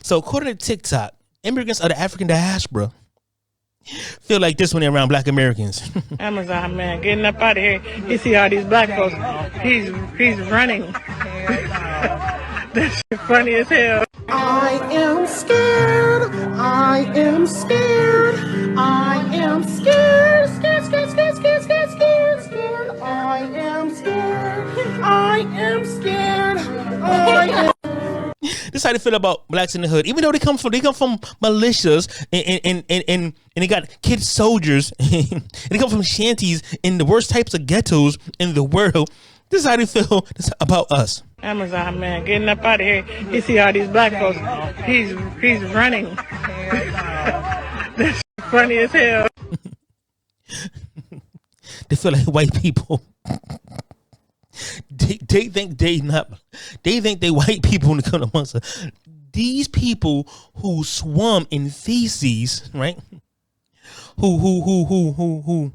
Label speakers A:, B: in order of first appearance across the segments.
A: So according to TikTok, immigrants of the African diaspora feel like this when they're around black Americans.
B: Amazon man getting up out of here. You see all these black folks. He's running. That's funny as hell.
C: I am scared. I am scared. I am scared. Scared, scared, scared, scared, scared, scared, scared. I am scared. I am scared. I am.
A: This is how they feel about blacks in the hood, even though they come from militias and they got kid soldiers and they come from shanties in the worst types of ghettos in the world. This is how they feel about us.
B: Amazon man getting up out of here. You see all these black folks. He's running. That's funny as hell.
A: They feel like white people. They think they white people when they come amongst us. These people who swum in feces, right? Who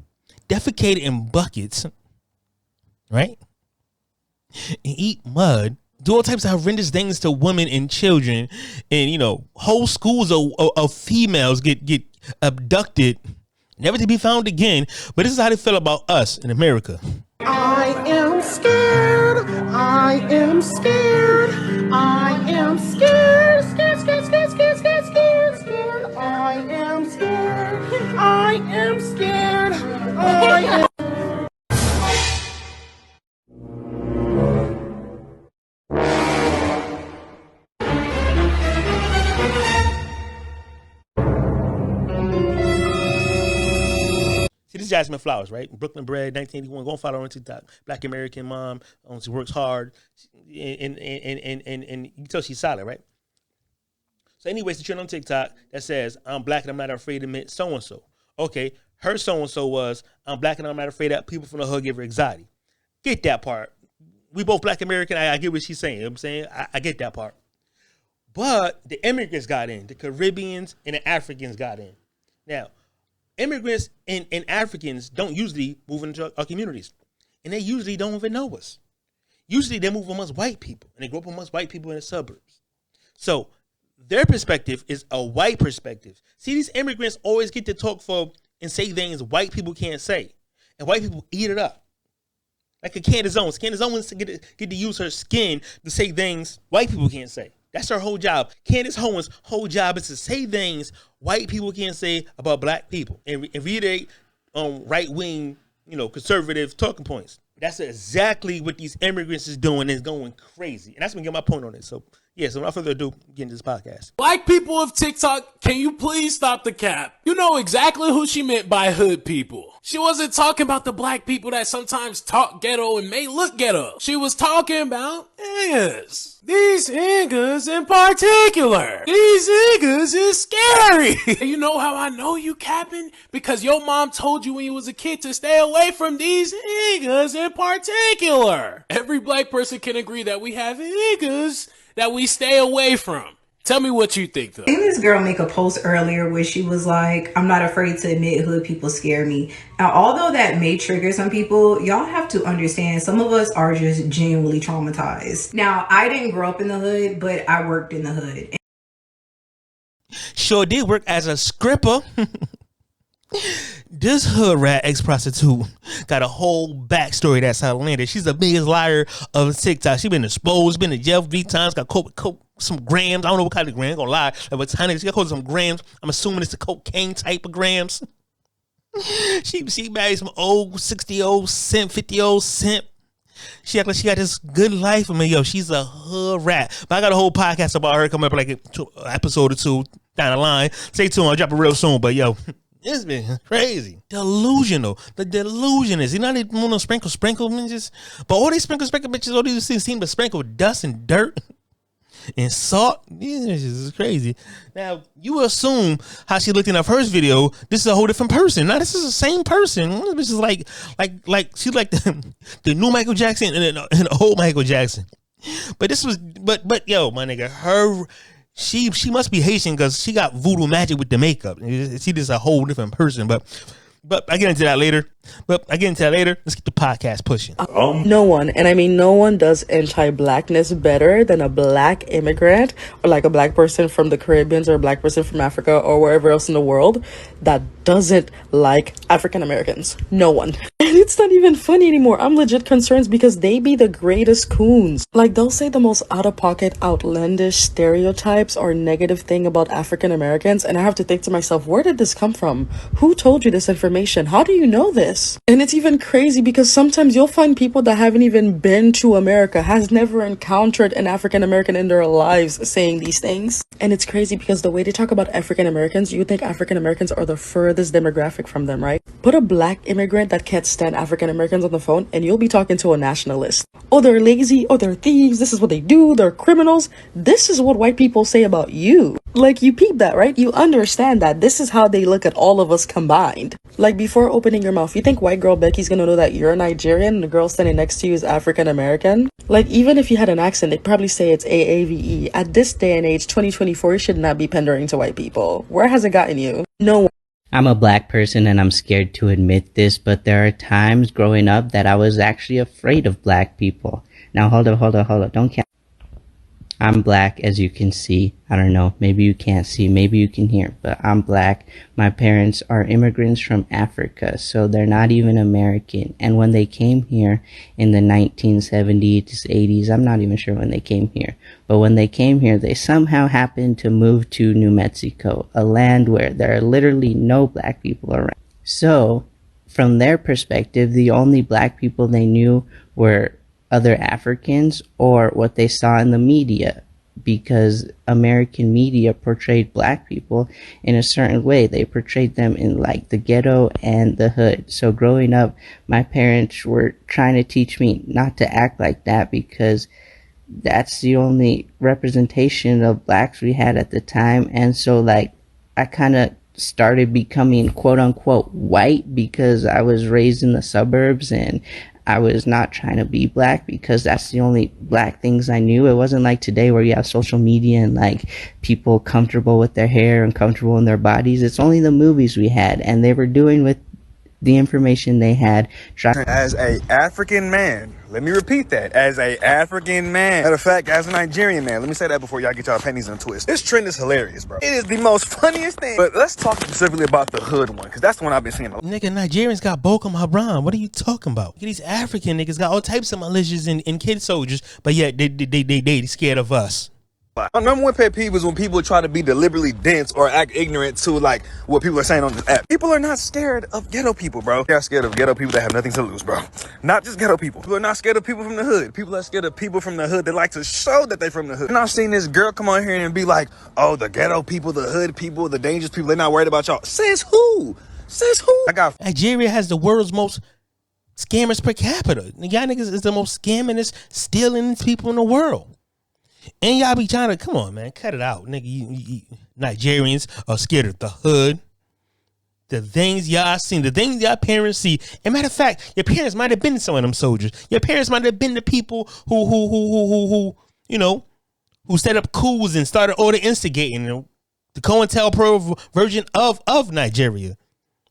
A: defecated in buckets, right? And eat mud, do all types of horrendous things to women and children, and whole schools of females get abducted, never to be found again. But this is how they feel about us in America.
C: I am scared. I am scared. I am scared. Scared, scared, scared, scared, scared, scared, scared. I am scared. I am scared. I am.
A: See, this is Jasmine Flowers, right? Brooklyn bred, 1981. Go and follow her on TikTok. Black American mom. She works hard, and you can tell she's solid, right? So, anyways, the trend on TikTok that says, "I'm black and I'm not afraid to admit so and so." Okay, her so and so was, "I'm black and I'm not afraid that people from the hood give her anxiety." Get that part. We both black American. I get what she's saying. You know what I'm saying, I get that part. But the immigrants got in. The Caribbeans and the Africans got in. Now, immigrants and Africans don't usually move into our communities, and they usually don't even know us. Usually they move amongst white people, and they grow up amongst white people in the suburbs. So their perspective is a white perspective. See, these immigrants always get to talk for and say things white people can't say, and white people eat it up. Like a Candace Owens. Candace Owens get to use her skin to say things white people can't say. That's her whole job. Candace Owens' whole job is to say things white people can't say about black people and reiterate right-wing, conservative talking points. That's exactly what these immigrants is doing. Is going crazy. And that's going to get my point on it. So, yeah, so without further ado, get into this podcast.
D: Black people of TikTok, can you please stop the cap? You know exactly who she meant by hood people. She wasn't talking about the black people that sometimes talk ghetto and may look ghetto. She was talking about niggas. These niggas in particular. These niggas is scary. And you know how I know you capping? Because your mom told you when you was a kid to stay away from these niggas in particular. Every black person can agree that we have niggas that we stay away from. Tell me what you think, though.
E: I think this girl make a post earlier where she was like, "I'm not afraid to admit hood people scare me." Now, although that may trigger some people, y'all have to understand some of us are just genuinely traumatized. Now, I didn't grow up in the hood, but I worked in the hood.
A: Sure did work as a scripper. This hood rat ex-prostitute got a whole backstory that's outlandish. She's the biggest liar of TikTok. She been exposed, been to jail 3 times, got some grams. I don't know what kind of grams, I'm gonna lie. Like, what kind of, she got some grams. I'm assuming it's the cocaine type of grams. She married some old 60-old simp, 50-old simp. She act like she got this good life. I mean, she's a hood rat. But I got a whole podcast about her coming up like an episode or 2 down the line. Stay tuned, I'll drop it real soon. But it's been crazy. Delusional. The delusion is, they want to sprinkle bitches. But all these sprinkle bitches, all these things seem to sprinkle dust and dirt and salt. This is crazy. Now, you assume how she looked in her first video, this is a whole different person. Now, this is the same person. One of the bitches like she's like the new Michael Jackson and the old Michael Jackson. But this was, but my nigga, she must be Haitian because she got voodoo magic with the makeup. She just a whole different person. But But I get into that later. Let's get the podcast pushing.
B: No one, and I mean no one does anti-blackness better than a black immigrant or like a black person from the Caribbean or a black person from Africa or wherever else in the world that doesn't like African Americans. No one. And it's not even funny anymore. I'm legit concerned because they be the greatest coons. Like they'll say the most out-of-pocket, outlandish stereotypes or negative thing about African Americans, and I have to think to myself, where did this come from? Who told you this information? How do you know this? And it's even crazy because sometimes you'll find people that haven't even been to America, has never encountered an African American in their lives saying these things. And it's crazy because the way they talk about African Americans, you think African Americans are the furthest demographic from them, right? Put a black immigrant that can't stand African Americans on the phone and you'll be talking to a nationalist. Oh, they're lazy. Oh, they're thieves. This is what they do. They're criminals. This is what white people say about you. Like, you peep that, right? You understand that this is how they look at all of us combined. Like, before opening your mouth, you think white girl Becky's gonna know that you're Nigerian and the girl standing next to you is African American? Like, even if you had an accent, they'd probably say it's AAVE. At this day and age, 2024, you should not be pandering to white people. Where has it gotten you? No.
F: I'm a black person and I'm scared to admit this, but there are times growing up that I was actually afraid of black people. Now hold up, don't count. I'm black, as you can see. I don't know, maybe you can't see, maybe you can hear, but I'm black. My parents are immigrants from Africa, so they're not even American. And when they came here in the 1970s, 80s, I'm not even sure when they came here, but when they came here, they somehow happened to move to New Mexico, a land where there are literally no black people around. So, from their perspective, the only black people they knew were other Africans or what they saw in the media, because American media portrayed black people in a certain way. They portrayed them in like the ghetto and the hood. So growing up, my parents were trying to teach me not to act like that because that's the only representation of blacks we had at the time. And so like I kind of started becoming quote unquote white because I was raised in the suburbs and I was not trying to be black because that's the only black things I knew. It wasn't like today where you have social media and like people comfortable with their hair and comfortable in their bodies. It's only the movies we had, and they were doing with the information they had.
G: As a African man, let me repeat that, as a African man, matter of fact, as a Nigerian man, let me say that before y'all get y'all pennies in a twist. This trend is hilarious, bro. It is the most funniest thing. But let's talk specifically about the hood one, because that's the one I've been seeing.
A: Nigga, Nigerians got Boko Haram. What are you talking about? These African niggas got all types of militias and kid soldiers, but yet they scared of us.
G: My number one pet peeve is when people try to be deliberately dense or act ignorant to like what people are saying on this app. People are not scared of ghetto people, bro. They are scared of ghetto people that have nothing to lose, bro. Not just ghetto people. People are not scared of people from the hood. People are scared of people from the hood that like to show that they're from the hood. And I've seen this girl come on here and be like, oh, the ghetto people, the hood people, the dangerous people, they're not worried about y'all. Says who? Says who?
A: Nigeria has the world's most scammers per capita. Y'all niggas is the most scammingest, stealing people in the world. And y'all be trying to, come on, man, cut it out. Nigga, you Nigerians are scared of the hood. The things y'all seen, the things y'all parents see. And matter of fact, your parents might have been some of them soldiers. Your parents might have been the people who you know, who set up coups and started all the instigating, you know, the COINTELPRO version of Nigeria.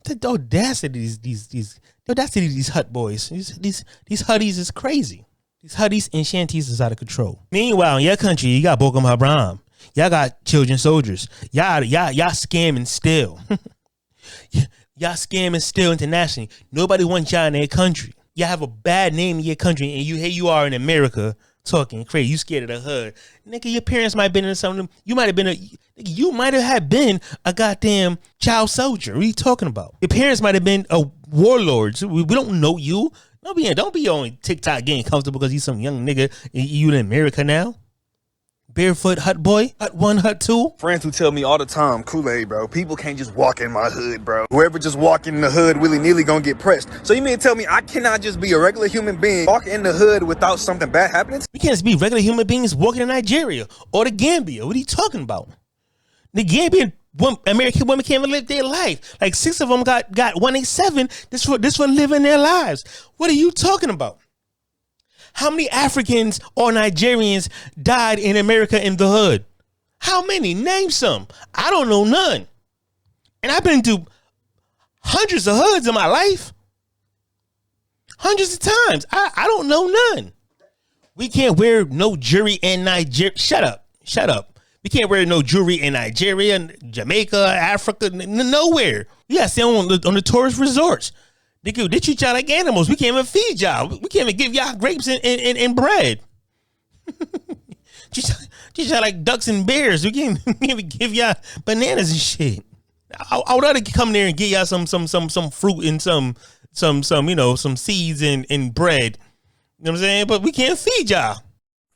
A: The audacity of these hut boys, these hutties is crazy. These hutties and shanties is out of control. Meanwhile, in your country, you got Boko Haram. Y'all got children soldiers. Y'all scamming still. Y'all scamming still internationally. Nobody wants y'all in their country. Y'all have a bad name in your country, and here you are in America talking crazy. You scared of the hood. Nigga, your parents might have been in some of them. You might have been a goddamn child soldier. What are you talking about? Your parents might have been a warlord. We don't know you. Don't be on TikTok getting comfortable because you some young nigga. You in America now? Barefoot hut boy? Hut 1, hut 2?
G: Friends who tell me all the time, Kool-Aid, bro, people can't just walk in my hood, bro. Whoever just walk in the hood willy-nilly gonna get pressed. So you mean to tell me I cannot just be a regular human being, walk in the hood without something bad happening?
A: We can't just be regular human beings walking in Nigeria or the Gambia. What are you talking about? The Gambia, American women can't even live their life. Like 6 of them got 187. This for living their lives. What are you talking about? How many Africans or Nigerians died in America in the hood? How many? Name some. I don't know none. And I've been to hundreds of hoods in my life. Hundreds of times. I don't know none. We can't wear no jewelry in Nigeria. Shut up. We can't wear no jewelry in Nigeria, Jamaica, Africa, nowhere. You gotta stay on the tourist resorts. They treat y'all like animals. We can't even feed y'all. We can't even give y'all grapes and bread. Treat y'all like ducks and bears. We can't even give y'all bananas and shit. I would rather come there and get y'all some fruit and some seeds and bread. You know what I'm saying? But we can't feed y'all.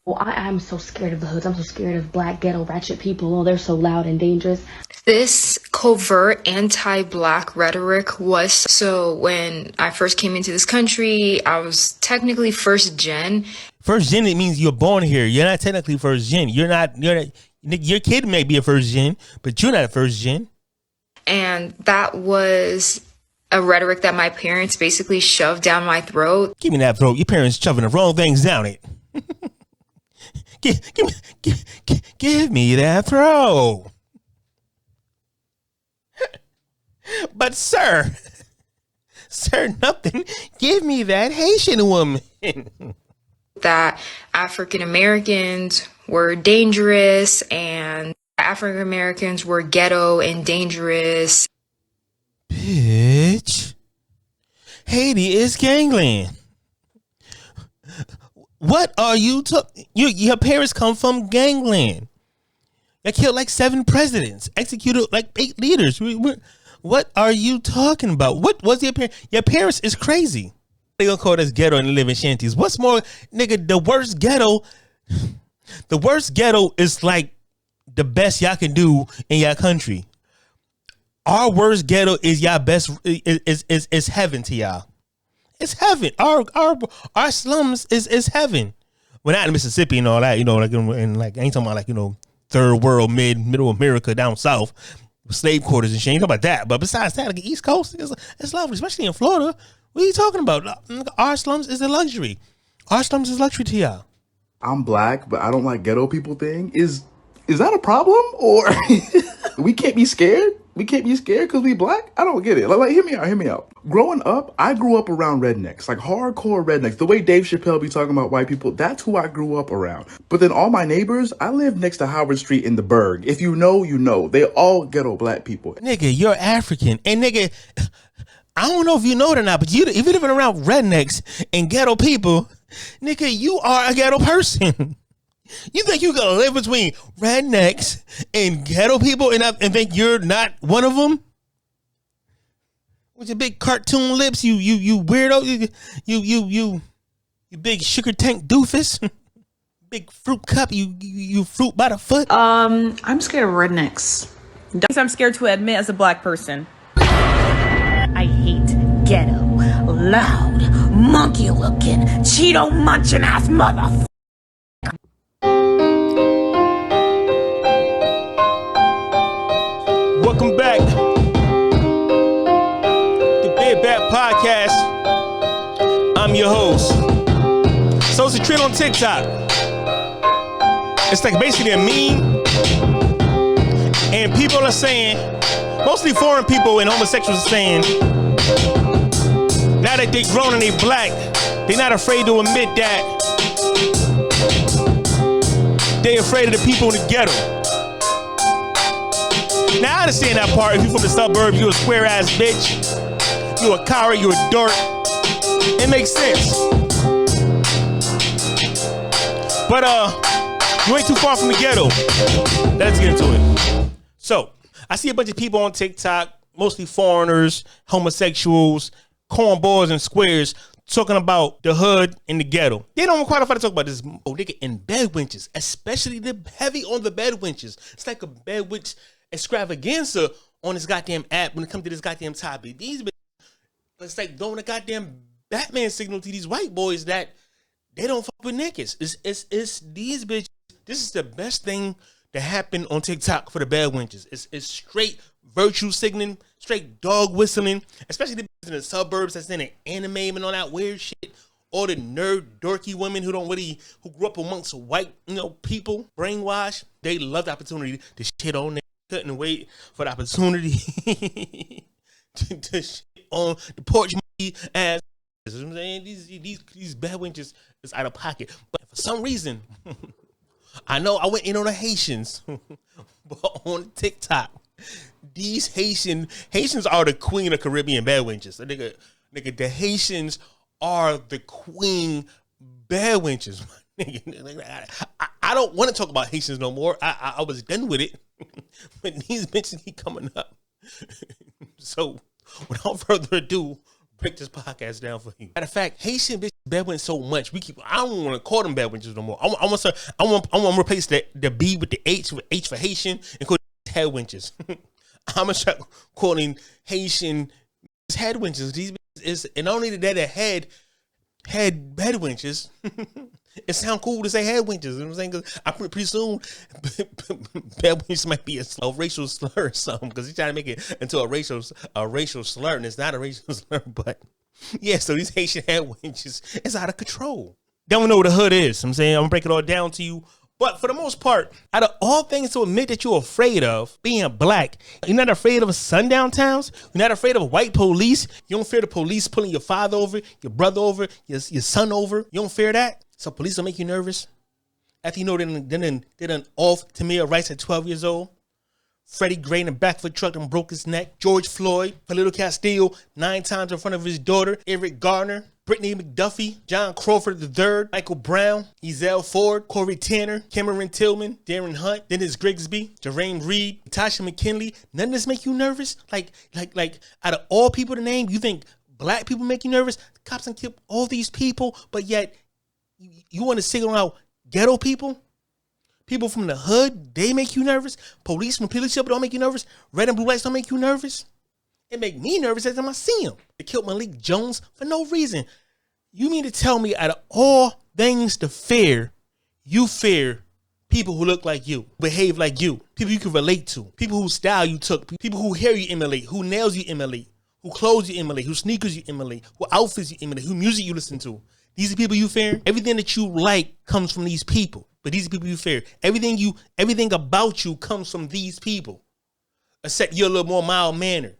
H: Well, I'm so scared of the hoods. I'm so scared of black ghetto ratchet people. Oh, they're so loud and dangerous.
I: This covert anti-black rhetoric was so when I first came into this country, I was technically first gen.
A: First gen, it means you're born here. You're not technically first gen. You're not. Your kid may be a first gen, but you're not a first gen.
I: And that was a rhetoric that my parents basically shoved down my throat.
A: Give me that throat. Your parents shoving the wrong things down it. Give me that throat. But sir, nothing. Give me that Haitian woman.
I: That African Americans were dangerous and African Americans were ghetto and dangerous.
A: Bitch. Haiti is gangland. What are you talking? Your parents come from gangland. They killed like 7 presidents, executed like 8 leaders. What are you talking about? What was your parents? Your parents is crazy. They gonna call us ghetto and live in shanties. What's more, nigga, the worst ghetto is like the best y'all can do in your country. Our worst ghetto is y'all best is heaven to y'all. It's heaven. Our slums is heaven. We're not in Mississippi and all that, like I ain't talking about third world, middle America down south, slave quarters and shit. Ain't talking about that. But besides that, like the East Coast, it's lovely, especially in Florida. What are you talking about? Our slums is a luxury. Our slums is luxury to y'all.
J: I'm black, but I don't like ghetto people thing. Is that a problem? Or we can't be scared? We can't be scared because we black? I don't get it. Like, hear me out. Growing up, I grew up around rednecks, like hardcore rednecks. The way Dave Chappelle be talking about white people, that's who I grew up around. But then all my neighbors, I live next to Howard Street in the Berg. If you know, you know. They all ghetto black people.
A: Nigga, you're African. And nigga, I don't know if you know it or not, but if you're living around rednecks and ghetto people, nigga, you are a ghetto person. You think you gonna live between rednecks and ghetto people and think you're not one of them? With your big cartoon lips, you weirdo, you big sugar tank doofus, big fruit cup, you fruit by the foot.
B: I'm scared of rednecks.
K: I'm scared to admit as a black person. I hate ghetto, loud, monkey looking, Cheeto munching ass motherfucker.
A: Welcome back to Big Bad Podcast. I'm your host. So it's a trend on TikTok. It's like basically a meme. And people are saying, mostly foreign people and homosexuals are saying, now that they grown and they black, they're not afraid to admit that they're afraid of the people in the ghetto. Now I understand that part. If you from the suburbs, you a square ass bitch. You a coward, you a dork. It makes sense. But you ain't too far from the ghetto. Let's get into it. So I see a bunch of people on TikTok, mostly foreigners, homosexuals, cornballs and squares, talking about the hood and the ghetto. They don't qualify to talk about this. Oh, nigga, in bed winches, especially the heavy on the bed winches. It's like a bed winch extravaganza on this goddamn app when it comes to this goddamn topic. These bitches, it's like throwing a goddamn Batman signal to these white boys that they don't fuck with niggas. It's these bitches. This is the best thing that happened on TikTok for the bad wenches. It's straight virtue signaling, straight dog whistling, especially the bitches in the suburbs that's in an anime and all that weird shit. All the nerd, dorky women who grew up amongst white, people, brainwashed. They love the opportunity to shit on them. Couldn't wait for the opportunity to shit on the porch as. You know what I'm saying? These bad wenches is out of pocket. But for some reason, I know I went in on the Haitians, but on TikTok, these Haitians are the queen of Caribbean bad wenches. So nigga, the Haitians are the queen bad wenches. I don't want to talk about Haitians no more. I was done with it. But these bitches keep coming up. So without further ado, break this podcast down for you. Matter of fact, Haitian bitch bad wench so much I don't want to call them bad wenches no more. I want to replace the B with the H with H for Haitian and call them head wenches. I'm gonna start calling Haitian head wenches. These bitches is, and not only that, head wenches. It sounds cool to say head wenches. You know what I'm saying? Because I pretty soon bad wenches might be a racial slur or something. Because he's trying to make it into a racial slur, and it's not a racial slur. But yeah, so these Haitian head wenches is out of control. Don't know what the hood is. I'm saying I'm gonna break it all down to you. But for the most part, out of all things to admit that you're afraid of, being black, you're not afraid of sundown towns. You're not afraid of white police. You don't fear the police pulling your father over, your brother over, your son over. You don't fear that. So police don't make you nervous. After you know they done off Tamir Rice at 12 years old. Freddie Gray in the back of a truck and broke his neck. George Floyd, Polito Castillo, 9 times in front of his daughter. Eric Garner, Brittany McDuffie, John Crawford III, Michael Brown, Ezell Ford, Corey Tanner, Cameron Tillman, Darren Hunt, Dennis Grigsby, Jermaine Reed, Tasha McKinley. None of this make you nervous? Like out of all people to name, you think black people make you nervous? The cops done killed all these people, but yet you want to single out ghetto people? People from the hood, they make you nervous. Police from police don't make you nervous. Red and blue lights don't make you nervous. It make me nervous every time I see him. They killed Malik Jones for no reason. You mean to tell me out of all things to fear, you fear people who look like you, behave like you, people you can relate to, people whose style you took, people who hair you emulate, who nails you emulate, who clothes you emulate, who sneakers you emulate, who outfits you emulate, who music you listen to. These are people you fear. Everything that you like comes from these people. But these are people you fear. Everything about you comes from these people. Except you're a little more mild-mannered.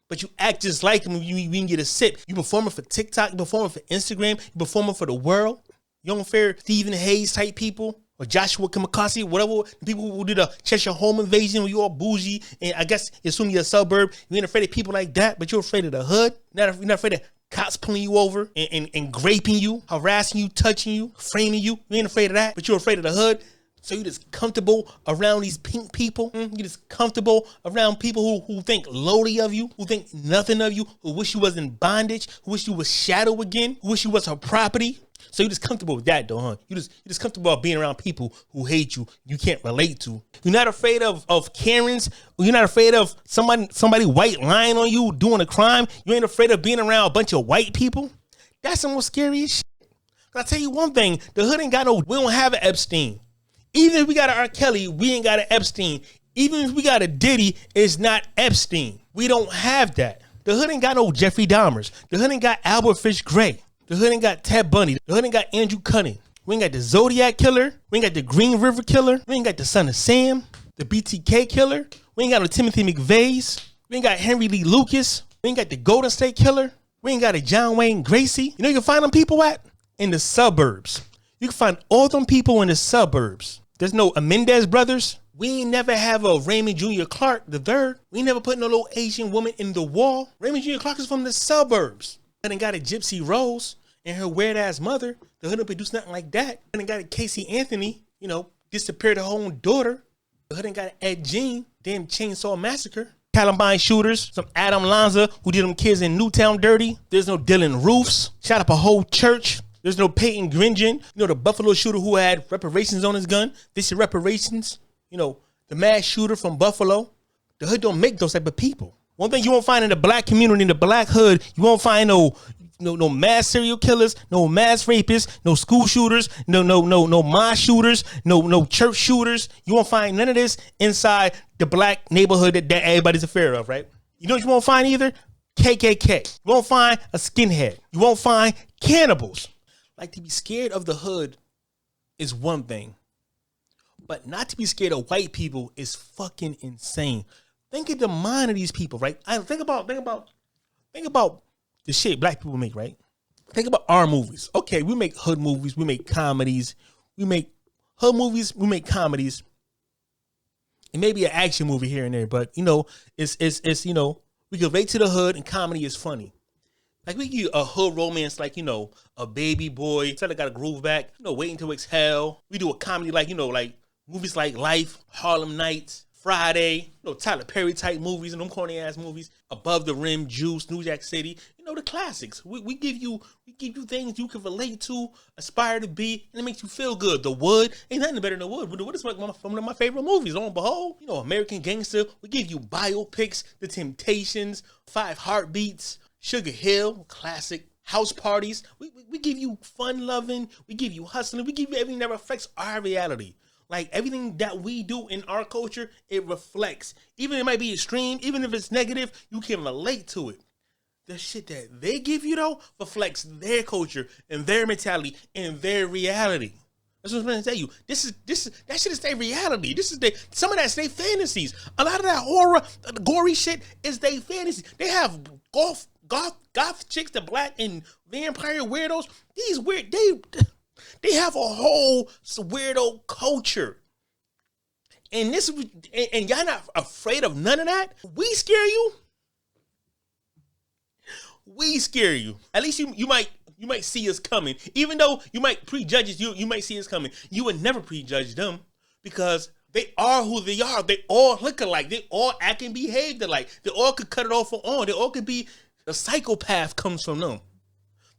A: But you act just like them when you can get a sip. You performing for TikTok, you performing for Instagram, you performing for the world. You don't fear Stephen Hayes type people or Joshua Kamikaze, whatever. People who did a Cheshire Home invasion when you all bougie. And I guess you assume you're a suburb. You ain't afraid of people like that, but you're afraid of the hood. You're not afraid of cops pulling you over and graping you, harassing you, touching you, framing you. You ain't afraid of that, but you're afraid of the hood. So you just comfortable around these pink people. You just comfortable around people who think lowly of you, who think nothing of you, who wish you was in bondage, who wish you was shadow again, who wish you was her property. So you're just comfortable with that though, huh? You're just comfortable being around people who hate you, you can't relate to. You're not afraid of Karens. You're not afraid of somebody white lying on you, doing a crime. You ain't afraid of being around a bunch of white people. That's the most scariest shit. But I tell you one thing, the hood ain't got no, we don't have an Epstein. Even if we got an R. Kelly, we ain't got an Epstein. Even if we got a Diddy, it's not Epstein. We don't have that. The hood ain't got no Jeffrey Dahmers. The hood ain't got Albert Fish Gray. The hood ain't got Ted Bundy. The hood ain't got Andrew Cunning. We ain't got the Zodiac Killer. We ain't got the Green River Killer. We ain't got the Son of Sam. The BTK Killer. We ain't got no Timothy McVeigh's. We ain't got Henry Lee Lucas. We ain't got the Golden State Killer. We ain't got a John Wayne Gracie. You know you can find them people at? In the suburbs. You can find all them people in the suburbs. There's no Menendez brothers. We ain't never have a Raymond Jr. Clark III. We ain't never put no little Asian woman in the wall. Raymond Jr. Clark is from the suburbs. And then got a Gypsy Rose and her weird ass mother. The hood don't produce nothing like that. And then got a Casey Anthony, disappeared her own daughter. The hood ain't got an Ed Gein, damn Chainsaw Massacre. Columbine shooters, some Adam Lanza who did them kids in Newtown dirty. There's no Dylan Roofs, shot up a whole church. There's no Peyton Gringen, the Buffalo shooter who had reparations on his gun. This is reparations. The mass shooter from Buffalo. The hood don't make those type of people. One thing you won't find in the black community, in the black hood, you won't find no mass serial killers, no mass rapists, no school shooters, no mosque shooters, no church shooters. You won't find none of this inside the black neighborhood that everybody's afraid of, right? You know what you won't find either? KKK. You won't find a skinhead. You won't find cannibals. Like, to be scared of the hood is one thing, but not to be scared of white people is fucking insane. think of the mind of these people, right? Think about the shit black people make, right? Think about our movies. Okay, we make hood movies, we make comedies, we make hood movies, we make comedies, and maybe an action movie here and there. But it's we can relate to the hood, and comedy is funny. Like we give you a hood romance, like a baby boy, instead of got a groove back, waiting to exhale. We do a comedy like like movies like Life, Harlem Nights, Friday, Tyler Perry type movies and them corny ass movies, Above the Rim, Juice, New Jack City, the classics. We give you things you can relate to, aspire to be, and it makes you feel good. The Wood ain't nothing better than The Wood. The Wood is like one of my favorite movies. On behold, American Gangster. We give you biopics, The Temptations, 5 Heartbeats, Sugar Hill, classic. House Parties. We give you fun loving. We give you hustling. We give you everything that reflects our reality. Like everything that we do in our culture, it reflects. Even if it might be extreme, even if it's negative, you can relate to it. The shit that they give you though reflects their culture and their mentality and their reality. That's what I'm trying to tell you. That shit is their reality. Some of that's their fantasies. A lot of that horror, gory shit is their fantasy. They have goth chicks, the black and vampire weirdos. These weird they have a whole weirdo culture. And y'all not afraid of none of that? We scare you? We scare you. At least you might see us coming. Even though you might prejudge us, you might see us coming. You would never prejudge them because they are who they are. They all look alike. They all act and behave alike. They all could cut it off or on. They all could be, the psychopath comes from them.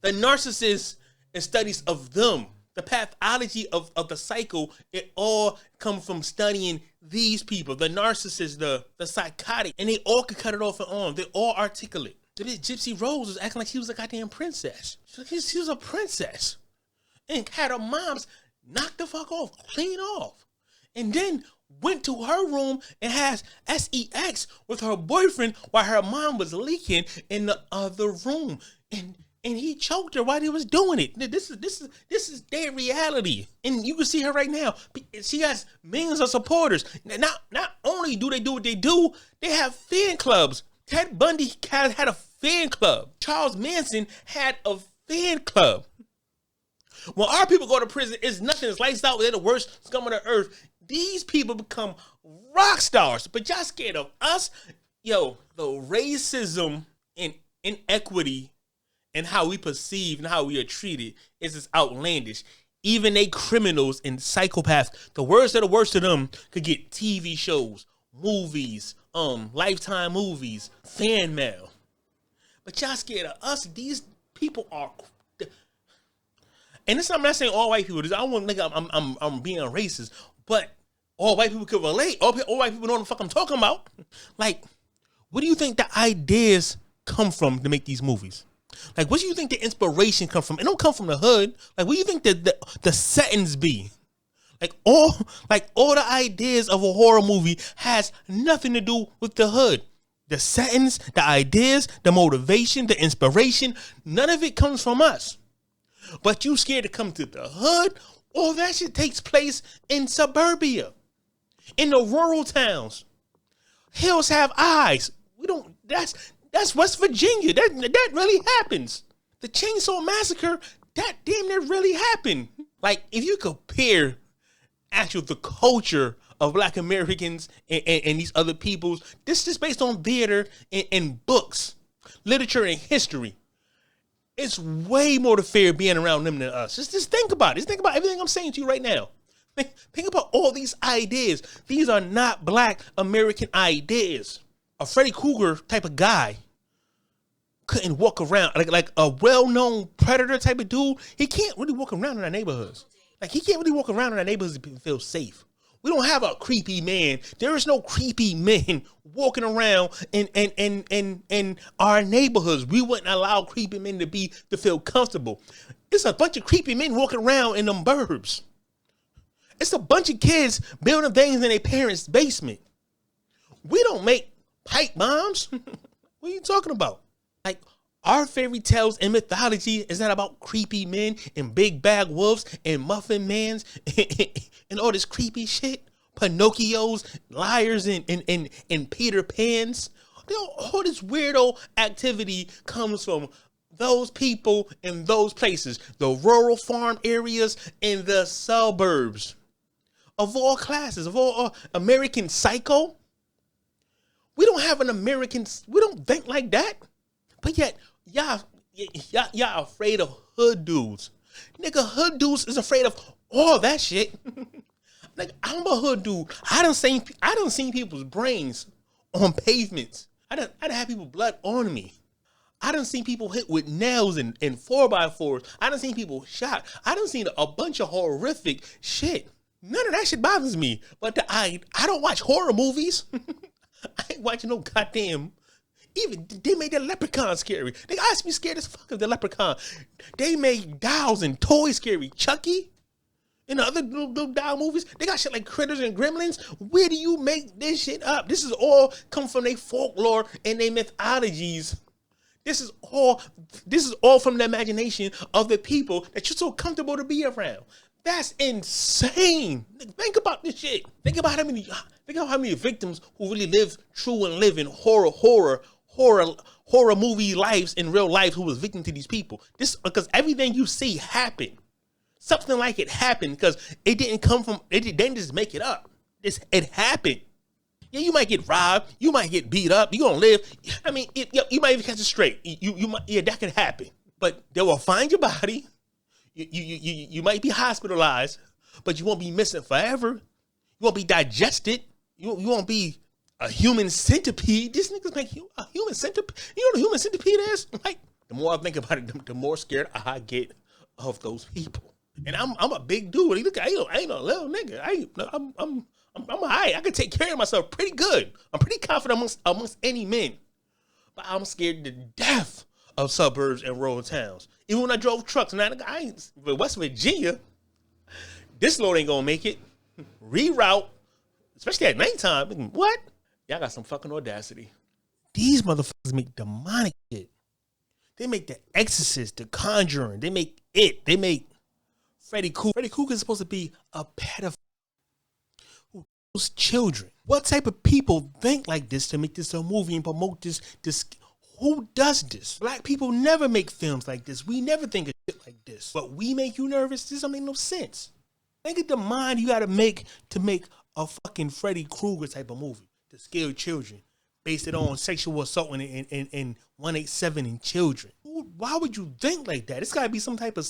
A: The narcissist and studies of them. The pathology of the psycho, it all comes from studying these people. The narcissist, the psychotic, and they all could cut it off and on. They're all articulate. This Gypsy Rose was acting like she was a goddamn princess. She was a princess. And had her moms knocked the fuck off, clean off. And then went to her room and has sex with her boyfriend while her mom was leaking in the other room. And he choked her while he was doing it. This is their reality. And you can see her right now. She has millions of supporters. Not only do they do what they do, they have fan clubs. Ted Bundy had a fan club. Charles Manson had a fan club. When our people go to prison, it's nothing. It's lights out. They're the worst scum of the earth. These people become rock stars. But y'all scared of us? Yo, the racism and inequity and how we perceive and how we are treated is just outlandish. Even they criminals and psychopaths, the worst of the worst of them could get TV shows, movies, Lifetime movies, fan mail. But y'all scared of us. These people are, and this I'm not saying all white people. I don't want to think I'm being racist, but all white people could relate. All white people know what the fuck I'm talking about. Like, where do you think the ideas come from to make these movies? Like, what do you think the inspiration come from? It don't come from the hood. Like, what do you think the settings be? Like all the ideas of a horror movie has nothing to do with the hood. The settings, the ideas, the motivation, the inspiration, none of it comes from us. But you scared to come to the hood? All that shit takes place in suburbia, in the rural towns. Hills have eyes. We don't. That's West Virginia. That really happens. The Chainsaw Massacre, that damn near really happened. Like, if you compare the culture of Black Americans and these other peoples, this is based on theater and books, literature and history. It's way more fair being around them than us. Just think about it. Just think about everything I'm saying to you right now. Think about all these ideas. These are not Black American ideas. A Freddy Krueger type of guy couldn't walk around like a well-known predator type of dude. He can't really walk around in our neighborhoods. Like, he can't really walk around in our neighborhoods and feel safe. We don't have a creepy man. There is no creepy men walking around in our neighborhoods. We wouldn't allow creepy men to feel comfortable. It's a bunch of creepy men walking around in them burbs. It's a bunch of kids building things in their parents' basement. We don't make pipe bombs. What are you talking about? Like, our fairy tales and mythology is not about creepy men and big bad wolves and muffin mans and all this creepy shit. Pinocchios, liars, and Peter Pans. All this weirdo activity comes from those people in those places, the rural farm areas and the suburbs of all classes, of all American Psycho. We don't have an American, we don't think like that. But yet, y'all afraid of hood dudes. Nigga, hood dudes is afraid of all that shit. Like, I'm a hood dude. I done seen people's brains on pavements. I done had people blood on me. I done seen people hit with nails and 4x4s. I done seen people shot. I done seen a bunch of horrific shit. None of that shit bothers me. But I don't watch horror movies. I ain't watching no goddamn. Even they made the leprechaun scary. They asked me scared as fuck of the leprechaun. They made dolls and toys scary. Chucky. In the other little doll movies, they got shit like Critters and Gremlins. Where do you make this shit up? This is all come from their folklore and their mythologies. This is all from the imagination of the people that you're so comfortable to be around. That's insane. Think about this shit. Think about how many victims who really live true and live in horror movie lives in real life who was victim to these people. This because everything you see happened. Something like it happened because it didn't come from, they didn't just make it up. It happened. Yeah, you might get robbed. You might get beat up. You're going to live. I mean, you might even catch it straight. Yeah, that could happen. But they will find your body. You might be hospitalized, but you won't be missing forever. You won't be digested. You won't be a human centipede. These niggas make you a human centipede. You know what a human centipede is? Like, the more I think about it, the more scared I get of those people. And I'm a big dude. Look, I ain't no little nigga. I'm all right. I can take care of myself pretty good. I'm pretty confident amongst any men. But I'm scared to death of suburbs and rural towns. Even when I drove trucks, but West Virginia, this load ain't gonna make it. Reroute, especially at nighttime. What? Y'all got some fucking audacity. These motherfuckers make demonic shit. They make The Exorcist, The Conjuring. They make it. They make Freddy Krueger. Freddy Krueger is supposed to be a pedophile who kills children. What type of people think like this to make this a movie and promote this? Who does this? Black people never make films like this. We never think of shit like this. But we make you nervous? This don't make no sense. Think of the mind you gotta make to make a fucking Freddy Krueger type of movie to scare children. Based it on sexual assault and 187 in children. Why would you think like that? It's gotta be some type of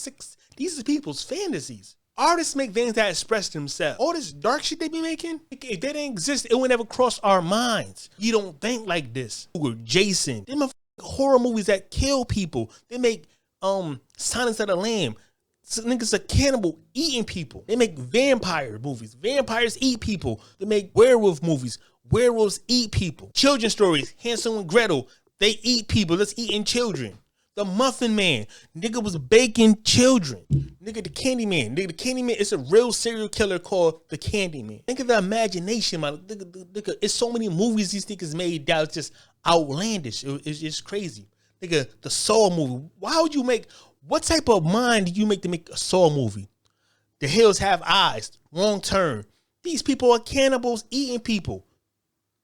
A: these are people's fantasies. Artists make things that express themselves. All this dark shit they be making, if they didn't exist, it would never cross our minds. You don't think like this. Or Jason. They make horror movies that kill people. They make Silence of the Lamb. So niggas are cannibal eating people. They make vampire movies. Vampires eat people. They make werewolf movies. Werewolves eat people. Children's stories. Hansel and Gretel. They eat people. That's eating children. The Muffin Man. Nigga was baking children. Nigga, the Candy Man. Nigga, the Candy Man is a real serial killer called the Candy Man. Think of the imagination, man. Nigga, it's so many movies these niggas made that was just outlandish. It's just crazy. Nigga, the Saw movie. Why would you make, what type of mind did you make to make a Saw movie? The Hills Have Eyes. Wrong Turn. These people are cannibals eating people.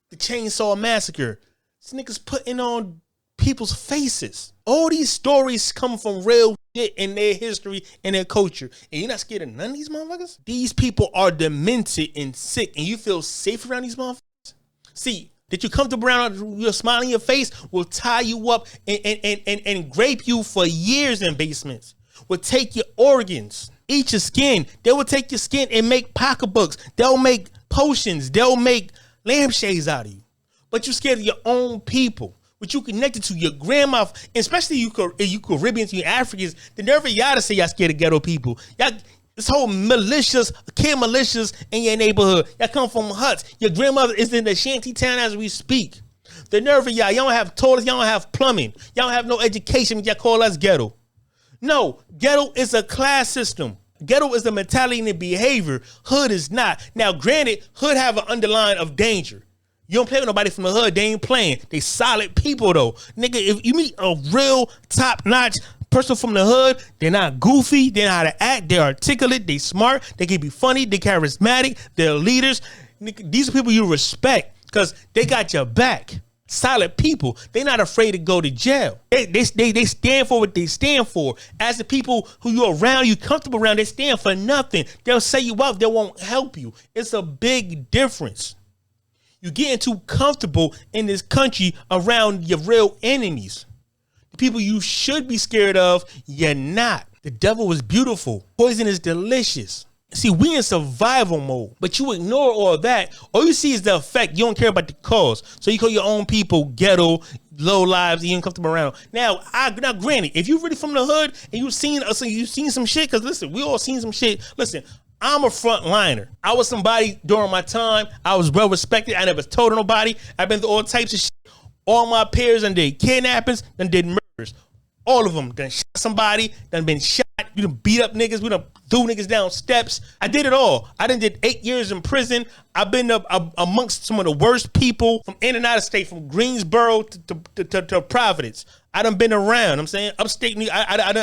A: The Chainsaw Massacre. These niggas putting on people's faces. All these stories come from real shit in their history and their culture. And you're not scared of none of these motherfuckers? These people are demented and sick, and you feel safe around these motherfuckers? See, that you comfortable around, your smile in your face will tie you up and grape you for years in basements. Will take your organs, eat your skin. They will take your skin and make pocketbooks. They'll make potions. They'll make lampshades out of you. But you're scared of your own people. But you connected to your grandma, especially you Caribbeans, you Africans, the nerve of y'all to say y'all scared of ghetto people. Y'all, this whole militias, in your neighborhood. Y'all come from huts. Your grandmother is in the shanty town as we speak. The nerve of y'all don't have toilets, y'all don't have plumbing. Y'all don't have no education, y'all call us ghetto. No, ghetto is a class system. Ghetto is the mentality and the behavior. Hood is not. Now, granted, hood have an underline of danger. You don't play with nobody from the hood. They ain't playing. They solid people, though. Nigga, if you meet a real top-notch person from the hood, they're not goofy. They know how to act. They're articulate. They smart. They can be funny. They charismatic. They're leaders. These are people you respect because they got your back. Solid people. They're not afraid to go to jail. They stand for what they stand for. As the people who you're around, you comfortable around, they stand for nothing. They'll say you out. They won't help you. It's a big difference. You're getting too comfortable in this country around your real enemies. The people you should be scared of, you're not. The devil is beautiful. Poison is delicious. See, we in survival mode, but you ignore all that. All you see is the effect. You don't care about the cause. So you call your own people ghetto, low lives, you ain't comfortable around. Now granted, if you really from the hood and you've seen some shit, because listen, we all seen some shit. Listen, I'm a frontliner. I was somebody during my time. I was well respected. I never told nobody. I've been through all types of shit. All my peers done did kidnappings, done did murders. All of them done shot somebody, done been shot. We done beat up niggas. We done threw niggas down steps. I did it all. I done did 8 years in prison. I've been amongst some of the worst people from in and out of state, from Greensboro to Providence. I done been around. I'm saying upstate New York. I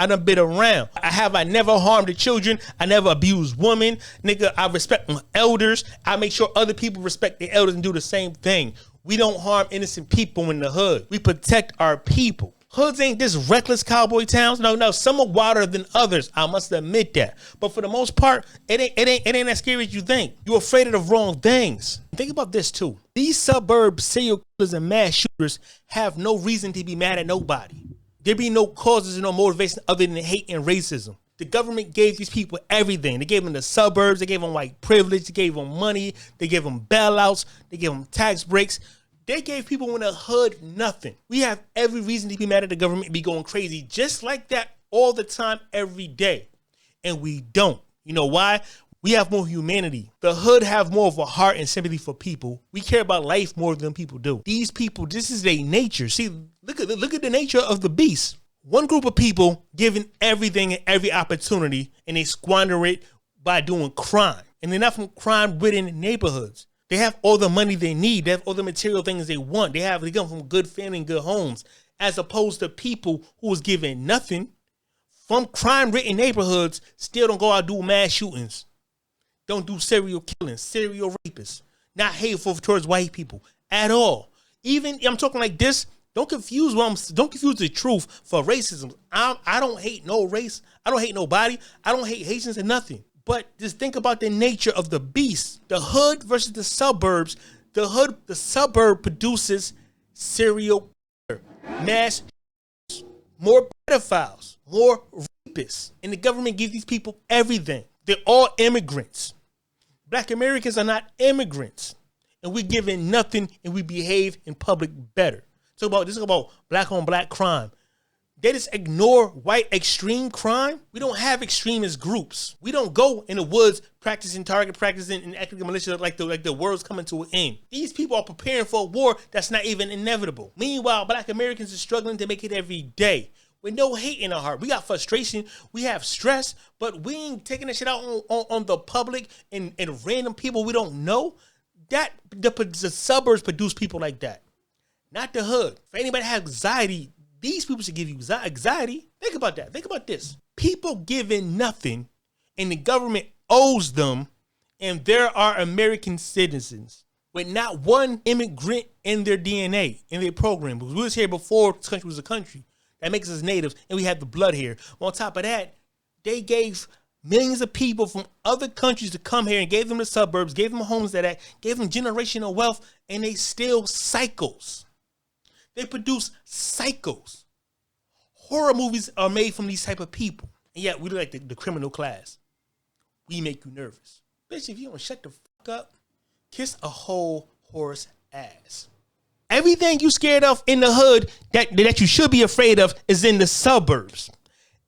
A: done been around. I never harmed the children. I never abused women. Nigga, I respect my elders. I make sure other people respect their elders and do the same thing. We don't harm innocent people in the hood. We protect our people. Hoods ain't just reckless cowboy towns. No, some are wilder than others. I must admit that. But for the most part, it ain't as scary as you think. You're afraid of the wrong things. Think about this too. These suburb serial killers and mass shooters have no reason to be mad at nobody. There be no causes and no motivation other than hate and racism. The government gave these people everything. They gave them the suburbs. They gave them white privilege. They gave them money. They gave them bailouts. They gave them tax breaks. They gave people in the hood nothing. We have every reason to be mad at the government and be going crazy just like that all the time, every day. And we don't. You know why? We have more humanity. The hood have more of a heart and sympathy for people. We care about life more than people do. These people, this is their nature. See, look at the nature of the beast. One group of people given everything and every opportunity, and they squander it by doing crime. And they're not from crime-ridden neighborhoods. They have all the money they need. They have all the material things they want. They come from good family and good homes, as opposed to people who was given nothing from crime-ridden neighborhoods, still don't go out and do mass shootings, don't do serial killings, serial rapists, not hateful towards white people at all. Even I'm talking like this. Don't confuse the truth for racism. I don't hate no race. I don't hate nobody. I don't hate Haitians and nothing. But just think about the nature of the beast. The hood versus the suburbs. The suburb produces serial killer, mass shooters, more pedophiles, more rapists. And the government gives these people everything. They're all immigrants. Black Americans are not immigrants. And we're given nothing and we behave in public better. This is about black on black crime. They just ignore white extreme crime. We don't have extremist groups. We don't go in the woods practicing target practice and acting militia like the world's coming to an end. These people are preparing for a war that's not even inevitable. Meanwhile, black Americans are struggling to make it every day with no hate in our heart. We got frustration, we have stress, but we ain't taking that shit out on the public and random people we don't know. That the suburbs produce people like that, not the hood. For anybody that has anxiety, these people should give you anxiety. Think about that. Think about this. People giving nothing and the government owes them, and there are American citizens with not one immigrant in their DNA, in their program. Because we was here before this country was a country. That makes us natives, and we have the blood here. On top of that, they gave millions of people from other countries to come here and gave them the suburbs, gave them homes that gave them generational wealth, and they still psychos. They produce psychos. Horror movies are made from these type of people. And yet we look like the criminal class. We make you nervous. Bitch, if you don't shut the fuck up, kiss a whole horse ass. Everything you scared of in the hood that you should be afraid of is in the suburbs.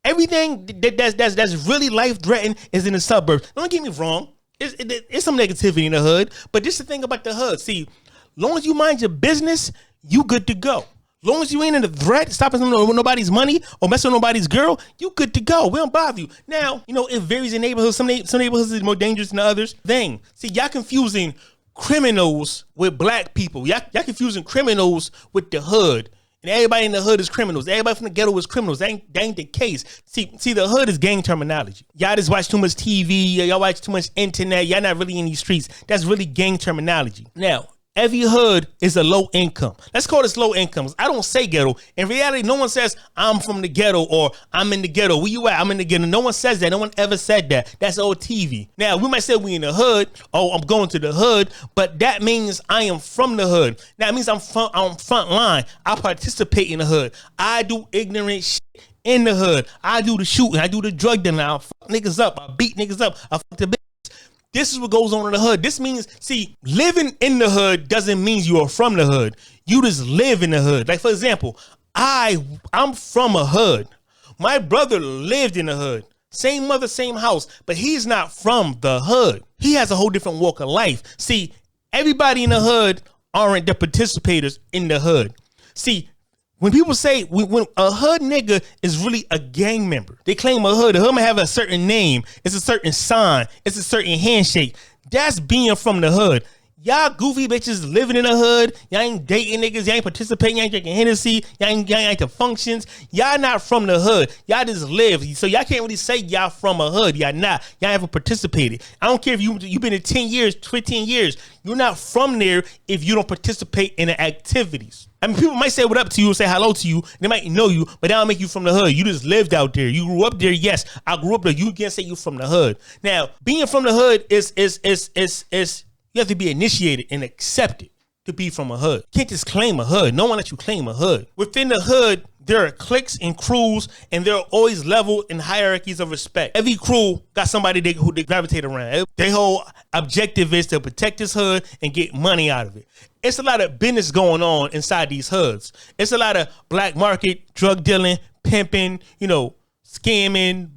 A: Everything that's really life-threatening is in the suburbs. Don't get me wrong. It's some negativity in the hood, but this is the thing about the hood. See, long as you mind your business, you good to go. Long as you ain't in the threat, stopping nobody's money or messing with nobody's girl, you good to go. We don't bother you. Now, it varies in neighborhoods. Some neighborhoods are more dangerous than others. See, y'all confusing criminals with black people. Y'all confusing criminals with the hood. And everybody in the hood is criminals. Everybody from the ghetto is criminals. That ain't the case. See, the hood is gang terminology. Y'all just watch too much TV. Y'all watch too much internet. Y'all not really in these streets. That's really gang terminology. Now, every hood is a low income. Let's call this low income. I don't say ghetto. In reality, no one says I'm from the ghetto or I'm in the ghetto. Where you at? I'm in the ghetto. No one says that. No one ever said that. That's old TV. Now, we might say we in the hood. Oh, I'm going to the hood. But that means I am from the hood. That means I'm front line. I participate in the hood. I do ignorant shit in the hood. I do the shooting. I do the drug dealing. I fuck niggas up. I beat niggas up. I fuck the bitch. This is what goes on in the hood. This means, see, living in the hood doesn't mean you are from the hood. You just live in the hood. Like, for example, I'm from a hood. My brother lived in the hood. Same mother, same house, but he's not from the hood. He has a whole different walk of life. See, everybody in the hood aren't the participators in the hood. See, when people say, when a hood nigga is really a gang member, they claim a hood. The hood might have a certain name. It's a certain sign. It's a certain handshake. That's being from the hood. Y'all goofy bitches living in the hood. Y'all ain't dating niggas. Y'all ain't participating. Y'all ain't drinking Hennessy. Y'all ain't to functions. Y'all not from the hood. Y'all just live. So y'all can't really say y'all from a hood. Y'all not. Y'all haven't participated. I don't care if you've been in 10 years, 15 years. You're not from there if you don't participate in the activities. I mean, people might say what up to you, say hello to you. They might know you, but that don't make you from the hood. You just lived out there. You grew up there. Yes, I grew up there. You can't say you from the hood. Now, being from the hood is you have to be initiated and accepted to be from a hood. You can't just claim a hood. No one lets you claim a hood. Within the hood, there are cliques and crews, and there are always levels and hierarchies of respect. Every crew got somebody who they gravitate around. Their whole objective is to protect this hood and get money out of it. It's a lot of business going on inside these hoods. It's a lot of black market, drug dealing, pimping, scamming,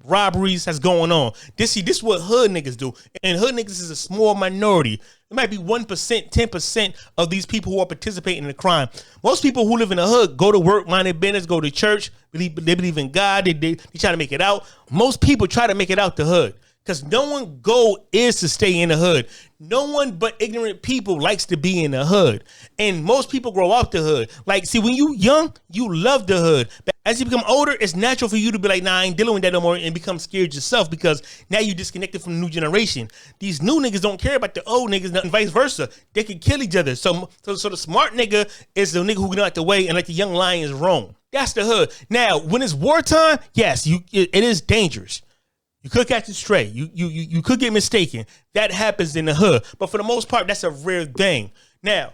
A: robberies that's going on. This is what hood niggas do. And hood niggas is a small minority. It might be 1%, 10% of these people who are participating in the crime. Most people who live in the hood go to work, mind their business, go to church, they believe in God, they try to make it out. Most people try to make it out the hood. Because no one goal is to stay in the hood. No one but ignorant people likes to be in the hood. And most people grow up the hood. Like, see, when you young, you love the hood. But as you become older, it's natural for you to be like, nah, I ain't dealing with that no more, and become scared yourself because now you're disconnected from the new generation. These new niggas don't care about the old niggas and vice versa. They can kill each other. So the smart nigga is the nigga who get out the way and let the young lions roam. That's the hood. Now, when it's wartime, yes, it is dangerous. You could catch it straight. You could get mistaken. That happens in the hood. But for the most part, that's a rare thing. Now,